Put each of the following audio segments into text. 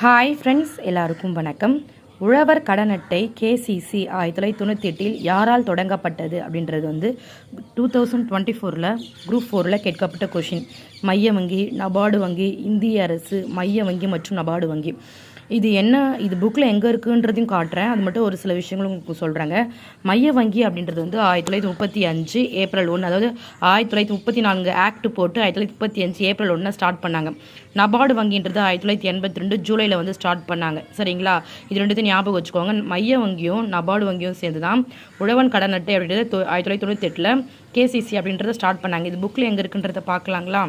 Hi friends, எல்லாருக்கும் வணக்கம். உழவர் கடன் அட்டை கேசிசி 1998 யாரால் தொடங்கப்பட்டது அப்படின்றது வந்து 2024 குரூப் 4 கேட்கப்பட்ட கொஷின். மைய வங்கி, நபார்டு வங்கி, இந்திய அரசு, மைய வங்கி மற்றும் நபார்டு வங்கி. இது என்ன, இது புக்கில் எங்கே இருக்குன்றதையும் காட்டுறேன். அது மட்டும் ஒரு சில விஷயங்களும் உங்களுக்கு சொல்கிறாங்க. மைய வங்கி அப்படின்றது வந்து 1935 ஏப்ரல் 1, அதாவது 1934 ஆக்ட் போட்டு 1935 ஏப்ரல் 1 ஸ்டார்ட் பண்ணாங்க. நபார்டு வங்கின்றது 1982 ஜூலையில் வந்து ஸ்டார்ட் பண்ணாங்க. சரிங்களா, இது ரெண்டுத்தையும் ஞாபகம் வச்சுக்கோங்க. மைய வங்கியும் நபார்டு வங்கியும் சேர்ந்து தான் உழவன் கடன் அட்டை அப்படின்றது 1998 கேசிசி அப்படின்றத ஸ்டார்ட் பண்ணாங்க. இது புக்கில் எங்கே இருக்குன்றத பார்க்கலாங்களா?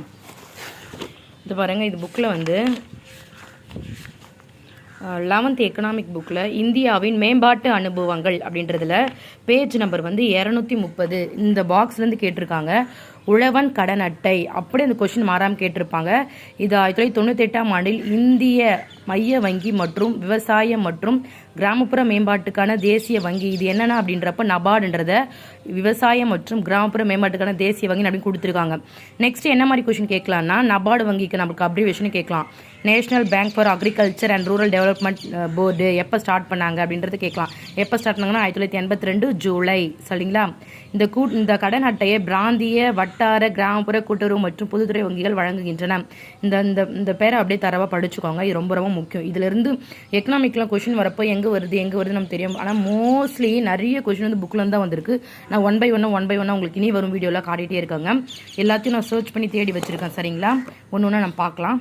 இது பாருங்கள், இது புக்கில் வந்து 11th எக்கனாமிக் புக்கில் இந்தியாவின் மேம்பாட்டு அனுபவங்கள் அப்படின்றதுல பேஜ் நம்பர் வந்து 230 இந்த பாக்ஸ்லேருந்து கேட்டிருக்காங்க. உழவன் கடன் அட்டை அப்படியே அந்த கொஷின் மாறாமல் கேட்டிருப்பாங்க. இது 1998 ஆண்டில் இந்திய மைய வங்கி மற்றும் விவசாயம் மற்றும் கிராமப்புற மேம்பாட்டுக்கான தேசிய வங்கி. இது என்னென்ன அப்படின்றப்ப நபார்டுன்றத விவசாயம் மற்றும் கிராமப்புற மேம்பாட்டுக்கான தேசிய வங்கி அப்படின்னு கொடுத்துருக்காங்க. நெக்ஸ்ட் என்ன மாதிரி கொஷின் கேட்கலாம்னா, நபார்டு வங்கிக்கு நமக்கு அப்ரிவேஷன் கேட்கலாம். National bank for agriculture and rural development board எப்போ ஸ்டார்ட் பண்ணாங்க அப்படின்றது கேட்கலாம். எப்போ ஸ்டார்ட் பண்ணாங்கன்னா 1982 ஜூலை. சரிங்களா, இந்த கடன் அட்டையை பிராந்திய, வட்டார, கிராமப்புற, கூட்டுறவு மற்றும் பொதுத்துறை வங்கிகள் வழங்குகின்றன. இந்த பேரை அப்படியே தரவாக படிச்சுக்கோங்க. இது ரொம்ப ரொம்ப முக்கியம். இதிலிருந்து எக்கனாமிக்லாம் கொஷின் வரப்போ எங்கே வருது நமக்கு தெரியும். ஆனால் மோஸ்ட்லி நிறைய கொஷின் வந்து புக்கில் தான் வந்திருக்கு. நான் ஒன் பை ஒன்னாக உங்களுக்கு இனி வரும் வீடியோவில் காட்டிகிட்டே இருக்காங்க. எல்லாத்தையும் நான் சர்ச் பண்ணி தேடி வச்சுருக்கேன். சரிங்களா, ஒன்று ஒன்றா நம்ம பார்க்கலாம்.